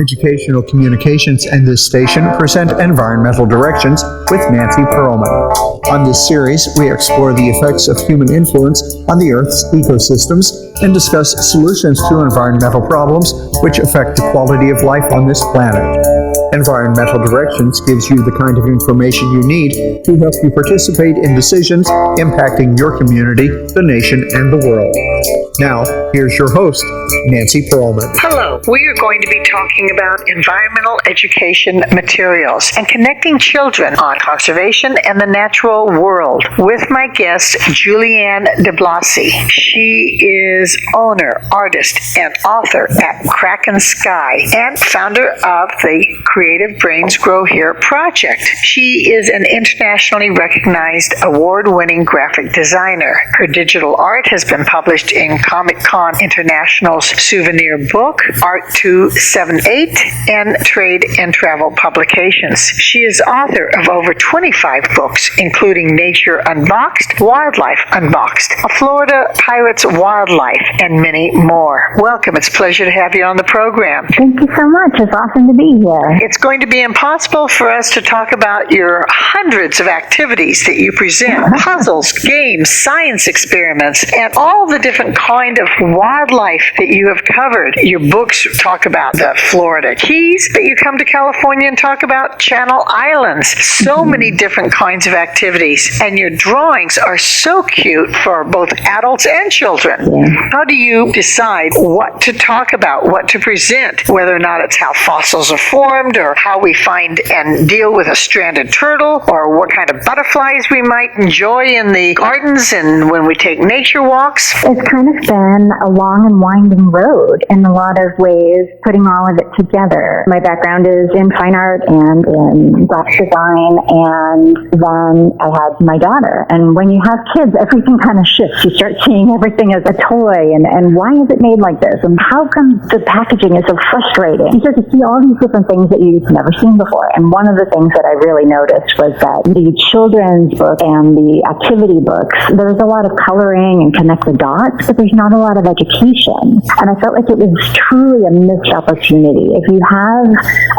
Educational Communications and this station present Environmental Directions with Nancy Pearlman. On this series, we explore the effects of human influence on the Earth's ecosystems and discuss solutions to environmental problems which affect the quality of life on this planet. Environmental Directions gives you the kind of information you need to help you participate in decisions impacting your community, the nation, and the world. Now, here's your host, Nancy Pearlman. Hello. We are going to be talking about environmental education materials and connecting children on conservation and the natural world with my guest, Julianne DiBlasi. She is owner, artist, and author at Kraken Sky and founder of the Creative Brains Grow Here project. She is an internationally recognized award-winning graphic designer. Her digital art has been published in Comic-Con International's souvenir book, Art 278, and Trade and Travel publications. She is author of over 25 books, including Nature Unboxed, Wildlife Unboxed, A Florida Pirate's Wildlife, and many more. Welcome. It's a pleasure to have you on the program. Thank you so much. It's awesome to be here. It's going to be impossible for us to talk about your hundreds of activities that you present, puzzles, games, science experiments, and all the different kind of wildlife that you have covered. Your books talk about the Florida Keys, but you come to California and talk about Channel Islands. So many different kinds of activities, and your drawings are so cute for both adults and children. How do you decide what to talk about, what to present, whether or not it's how fossils are formed, or how we find and deal with a stranded turtle, or what kind of butterflies we might enjoy in the gardens and when we take nature walks? It's kind of been a long and winding road in a lot of ways, putting all of it together. My background is in fine art and in graphic design, and then I had my daughter. And when you have kids, everything kind of shifts. You start seeing everything as a toy, and why is it made like this? And how come the packaging is so frustrating? You start to see all these different things that you've never seen before. And one of the things that I really noticed was that the children's book and the activity books, there's a lot of coloring and connect the dots, but there's not a lot of education. And I felt like it was truly a missed opportunity. If you have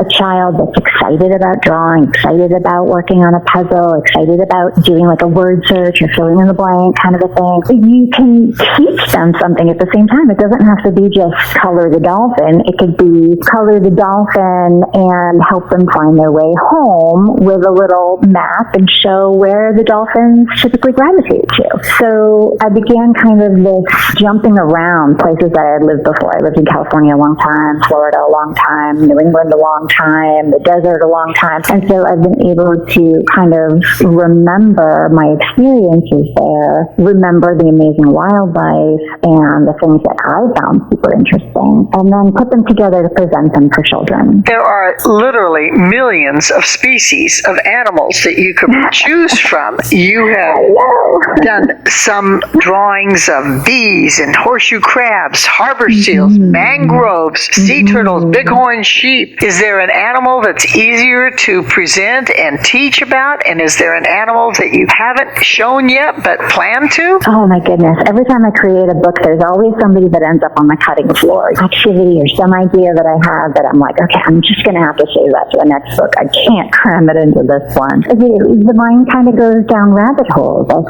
a child that's excited about drawing, excited about working on a puzzle, excited about doing like a word search or filling in the blank kind of a thing, you can teach them something at the same time. It doesn't have to be just color the dolphin. It could be color the dolphin and help them find their way home with a little map and show where the dolphins typically gravitate to. So I began kind of this jumping around places that I had lived before. I lived in California a long time, Florida a long time, New England a long time, the desert a long time. And so I've been able to kind of remember my experiences there, remember the amazing wildlife and the things that I found super interesting, and then put them together to present them for children. There are literally millions of species of animals that you could choose from. You have done some drawings of bees and horseshoe crabs, harbor seals, mangroves, sea turtles, bighorn sheep. Is there an animal that's easier to present and teach about? And is there an animal that you haven't shown yet but plan to? Oh my goodness. Every time I create a book, there's always somebody that ends up on the cutting floor. Activity or some idea that I have that I'm like, okay, I'm just going to have to save that for the next book. I can't cram it into this one. The mind kind of goes down rabbit holes. I'll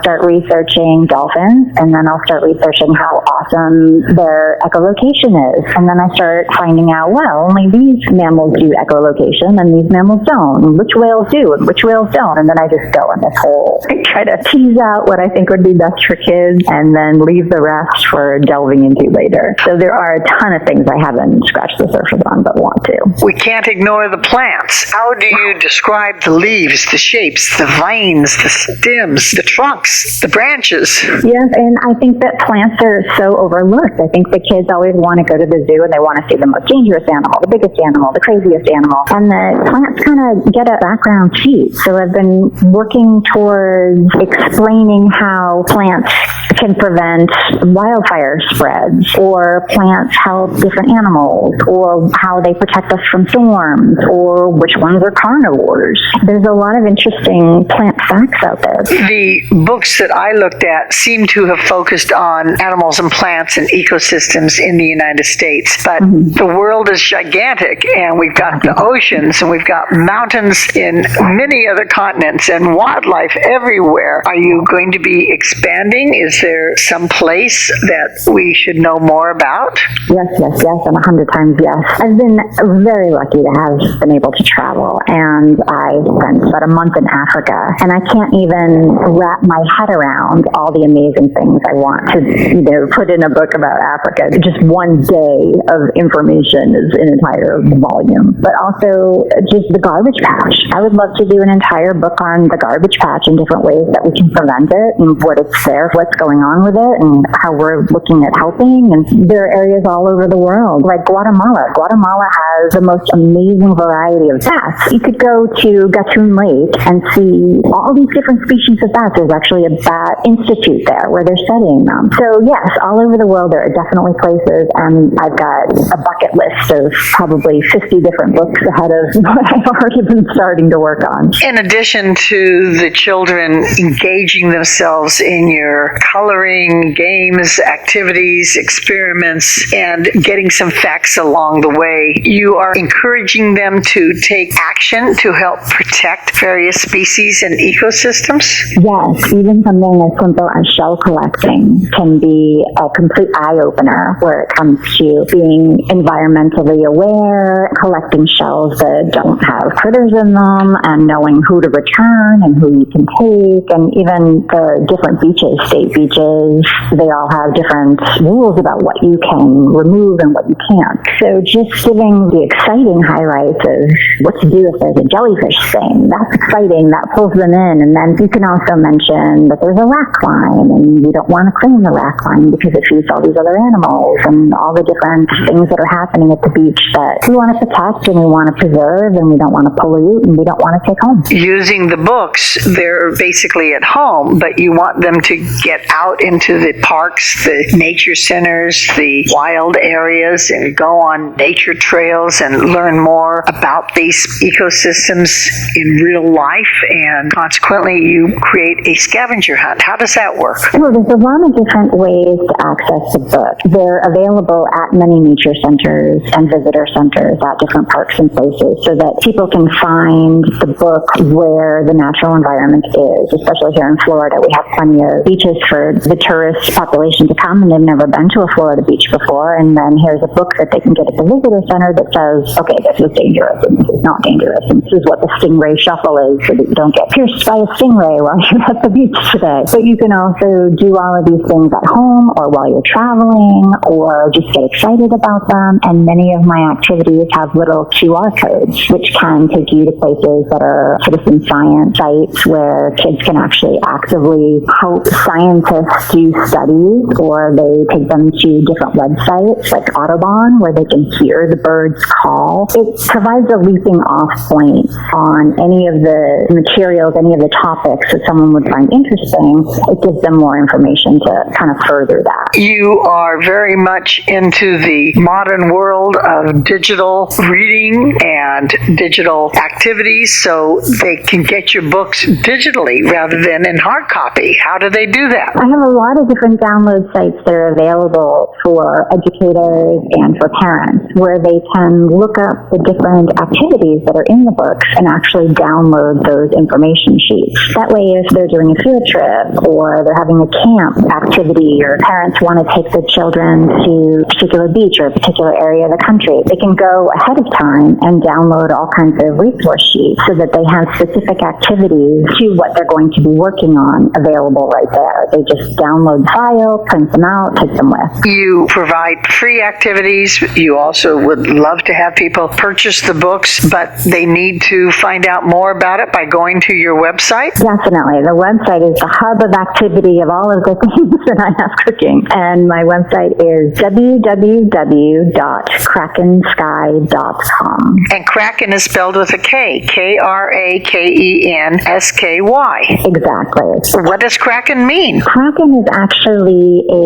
start researching dolphins, and then I'll start researching how awesome their echolocation is. And then I start finding out, well, only these mammals do echolocation and these mammals don't. And which whales do and which whales don't. And then I just go in this whole, I try to tease out what I think would be best for kids and then leave the rest for delving into later. So there are a ton of things I haven't scratched the surface on but want to. We can't ignore the plants. How do you describe the leaves, the shapes, the vines, the stems, the trunks, the branches? Yes, and I think that plants are so overlooked. I think the kids always want to go to the zoo and they want to see the most dangerous animal, the biggest animal, the craziest animal. And the plants kind of get a background seat. So I've been working towards explaining how plants can prevent wildfire spreads, or plants help different animals, or how they protect us from storms, or which ones are carnivores. There's a lot of interesting plant facts out there. The books that I looked at seem to have focused on animals and plants and ecosystems in the United States, but the world is gigantic, and we've got the oceans, and we've got mountains in many other continents, and wildlife everywhere. Are you going to be expanding? Is there some place that we should know more about? Yes, and 100 times yes. I've been very lucky to have been able to travel, and I spent about a month in Africa, and I can't even wrap my head around all the amazing things I want to, put in a book about Africa. Just one day of information is an entire volume. But also just the garbage patch. I would love to do an entire book on the garbage patch and different ways that we can prevent it, and what it's there, what's going on with it, and how we're looking at helping. And there are areas all over the world, like Guatemala. Guatemala has the most amazing variety of bats. You could go to Gatun Lake and see all these different species of bats. There's actually a bat institute there where they're studying them. So yes, all over the world there are definitely places, and I've got a bucket list of probably 50 different books ahead of what I've already been starting to work on. In addition to the children engaging themselves in your coloring, games, activities, experiments, and getting some facts along the way, you are encouraging them to take action to help protect various species and ecosystems? Yes, even something as simple as shell collecting can be a complete eye-opener where it comes to being environmentally aware, collecting shells that don't have critters in them, and knowing who to return and who you can take. And even the different beaches, state beaches, they all have different rules about what you can remove and what you can't. So just giving the exciting highlights of what to do if there's a jellyfish sting. That's exciting. That pulls them in. And then you can also mention that there's a rack line, and you don't want to clean the rack line because it feeds all these other animals, and all the different things that are happening at the beach that we want to protect, and we want to preserve, and we don't want to pollute, and we don't want to take home. Using the books, they're basically at home, but you want them to get out into the parks, the nature centers, the wild areas, and go on nature trails and learn more about these ecosystems in real life, and consequently you create a scavenger hunt. How does that work? Well, there's a lot of different ways to access the book. They're available at many nature centers and visitor centers at different parks and places, so that people can find the book where the natural environment is. Especially here in Florida, we have plenty of beaches for the tourist population to come, and they've never been to a Florida beach before, and then here's a book that they can get at the visitor center that says, okay, this is dangerous, and this is not dangerous, and this is what the stingray shuffle is, so that you don't get pierced by a stingray while you're at the beach today. But you can also do all of these things at home, or while you're traveling, or just get excited about them. And many of my activities have little QR codes, which can take you to places that are citizen science sites where kids can actually actively help scientists do studies, or they take them to different websites like Audubon, where they can hear the birds call. It provides a leaping off point on any of the materials, any of the topics that someone would find interesting. It gives them more information to kind of further that. You are very much into the modern world of digital reading and digital activities, so they can get your books digitally rather than in hard copy. How do they do that? I have a lot of different download sites that are available for educators and for parents, where they can look up the different activities that are in the books and actually download those information sheets. That way, if they're doing a field trip, or they're having a camp activity, or parents want to take the children to a particular beach or a particular area of the country, they can go ahead of time and download all kinds of resource sheets so that they have specific activities to what they're going to be working on available right there. They just download the file, print them out, take them with. You provide free activities. You also would love to have people purchase the books, but they need to find out more about it by going to your website? Definitely. The website is the hub of activity of all of the things that I have cooking. And my website is www.krakensky.com. And Kraken is spelled with a K. K-R-A-K-E-N-S-K-Y. Exactly. What does Kraken mean? Kraken kraken is actually a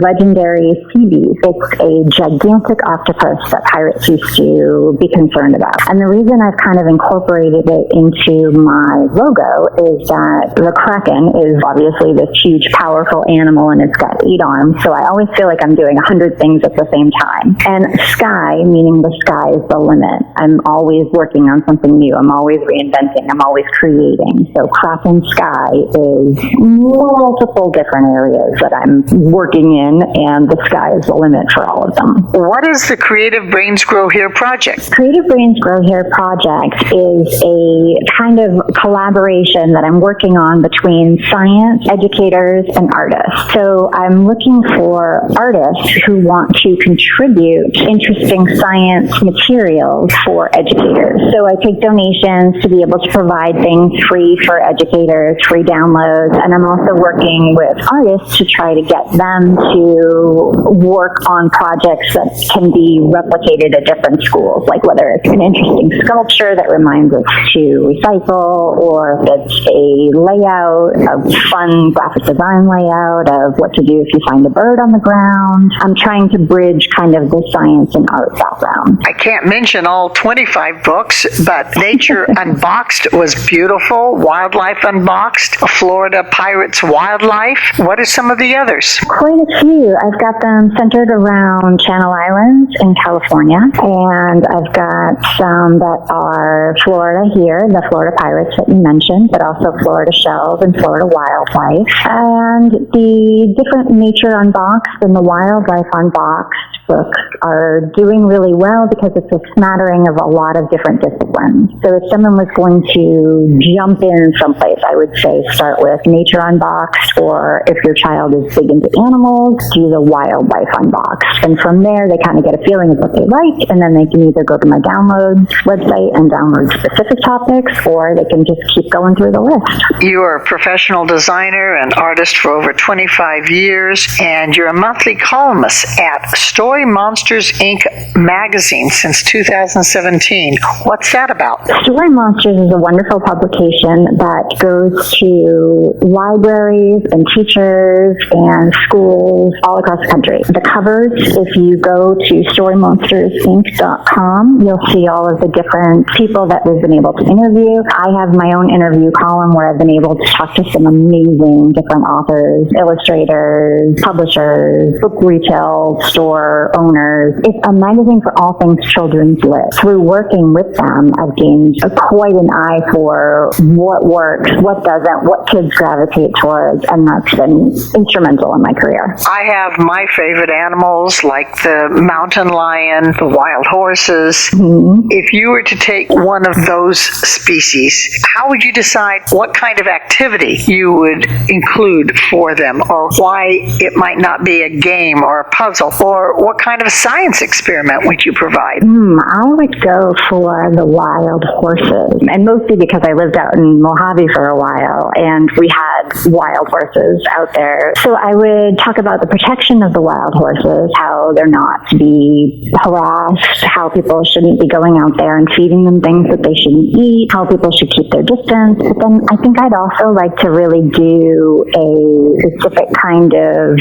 legendary sea beast. It's a gigantic octopus that pirates used to be concerned about. And the reason I've kind of incorporated it into my logo is that the kraken is obviously this huge, powerful animal, and it's got 8 arms. So I always feel like I'm doing 100 things at the same time. And sky, meaning the sky is the limit. I'm always working on something new. I'm always reinventing. I'm always creating. So kraken sky is multiple different areas that I'm working in, and the sky is the limit for all of them. What is the Creative Brains Grow Here project? Creative Brains Grow Here project is a kind of collaboration that I'm working on between science, educators, and artists. So I'm looking for artists who want to contribute interesting science materials for educators. So I take donations to be able to provide things free for educators, free downloads, and I'm also working with artists to try to get them to work on projects that can be replicated at different schools, like whether it's an interesting sculpture that reminds us to recycle, or if it's a layout, a fun graphic design layout of what to do if you find a bird on the ground. I'm trying to bridge kind of the science and art background. I can't mention all 25 books, but Nature Unboxed was beautiful, Wildlife Unboxed, Florida Pirates Wildlife. What are some of the others? Quite a few. I've got them centered around Channel Islands in California, and I've got some that are Florida here, the Florida Pirates that you mentioned, but also Florida Shells and Florida Wildlife. And the different Nature Unboxed and the Wildlife Unboxed books are doing really well because it's a smattering of a lot of different disciplines. So if someone was going to jump in someplace, I would say start with Nature Unboxed, or if your child is big into animals, do the Wildlife Unboxed. And from there, they kind of get a feeling of what they like, and then they can either go to my downloads website and download specific topics, or they can just keep going through the list. You are a professional designer and artist for over 25 years, and you're a monthly columnist at Story Monsters, Inc. magazine since 2017. What's that about? Story Monsters is a wonderful publication that goes to libraries and teachers and schools all across the country. The covers, if you go to storymonstersinc.com, you'll see all of the different people that we've been able to interview. I have my own interview column where I've been able to talk to some amazing different authors, illustrators, publishers, book retail store owners. It's a magazine for all things children's lit. Through working with them, I've gained quite an eye for what works, what doesn't, what kids gravitate towards, and that's been instrumental in my career. I have my favorite animals like the mountain lion, the wild horses. Mm-hmm. If you were to take one of those species, how would you decide what kind of activity you would include for them, or why it might not be a game or a puzzle, or what kind of science experiment would you provide? I would go for the wild horses, and mostly because I lived out in Mojave for a while, and we had wild horses out there. So I would talk about the protection of the wild horses, how they're not to be harassed, how people shouldn't be going out there and feeding them things that they shouldn't eat, how people should keep their distance. But then I think I'd also like to really do a specific kind of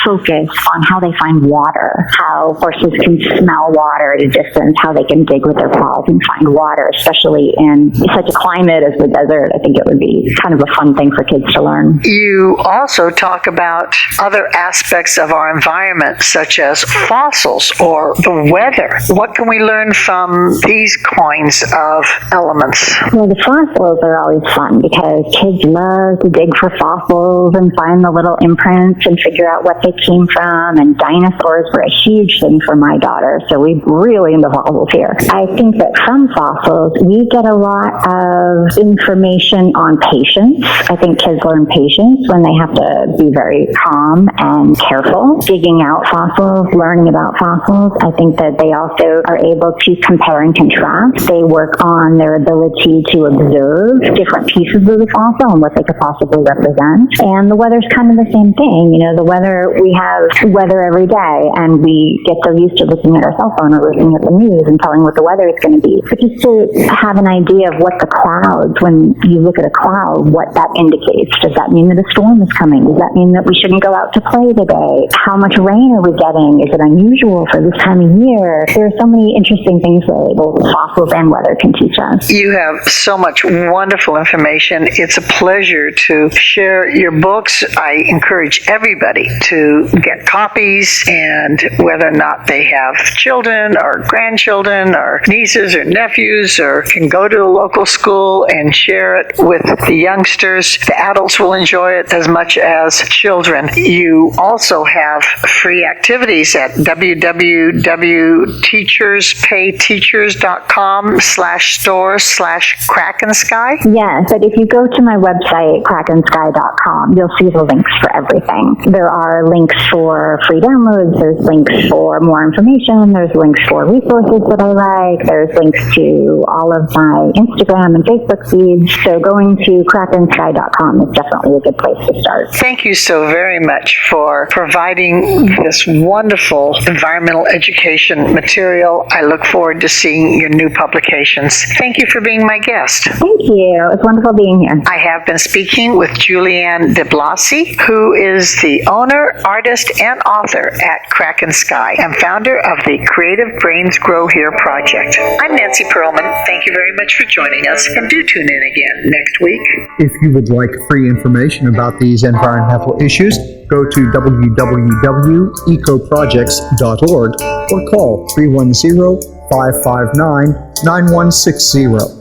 focus on how they find water, how horses can smell water at a distance, how they can dig with their paws and find water, especially in such a climate as the desert. I think it would be kind of a fun thing for kids to learn. You also talk about other aspects of our environment, such as fossils or the weather. What can we learn from these kinds of elements? Well, the fossils are always fun because kids love to dig for fossils and find the little imprints and figure out what they came from, and dinosaurs were a huge thing for my daughter, so we're really into fossils here. I think that from fossils, we get a lot of information on patience. I think kids learn patience when they have to be very calm and careful. Digging out fossils, learning about fossils, I think that they also are able to compare and contrast. They work on their ability to observe different pieces of the fossil and what they could possibly represent. And the weather's kind of the same thing. You know, the weather, we have weather every day, and we get so used to looking at our cell phone or looking at the news and telling what the weather is going to be. But just to have an idea of what the clouds, when you look at a cloud, what that indicates. Does that mean that a storm is coming? Does that mean that we shouldn't go out to play today? How much rain are we getting? Is it unusual for this time of year? There are so many interesting things that both fossils and weather can teach us. You have so much wonderful information. It's a pleasure to share your books. I encourage everybody to get copies, and whether or not they have children or grandchildren or nieces or nephews, or can go to a local school and share it with the youngsters. The adults will enjoy it as much as children. You also have free activities at www.teacherspayteachers.com/store/Crackensky. Yes, but if you go to my website, crackensky.com, you'll see the links for everything. There are links for free downloads, there's links for more information, there's links for resources that I like, there's links to all of my Instagram and Facebook feeds. So going to crackensky.com is definitely a good place to start. Thank you so very much for providing this wonderful environmental education material. I look forward to seeing your new publications. Thank you for being my guest. Thank you. It's wonderful being here. I have been speaking with Julianne DiBlasi, who is the owner, artist, and author at Crack and Sky and founder of the Creative Brains Grow Here project. I'm Nancy Pearlman. Thank you very much for joining us, and do tune in again next week. If you would like free information about these environmental issues, go to www.ecoprojects.org or call 310-559-9160.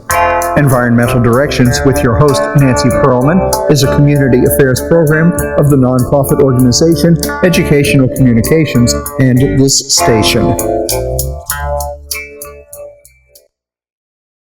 Environmental Directions with your host, Nancy Pearlman, is a community affairs program of the nonprofit organization Educational Communications and this station.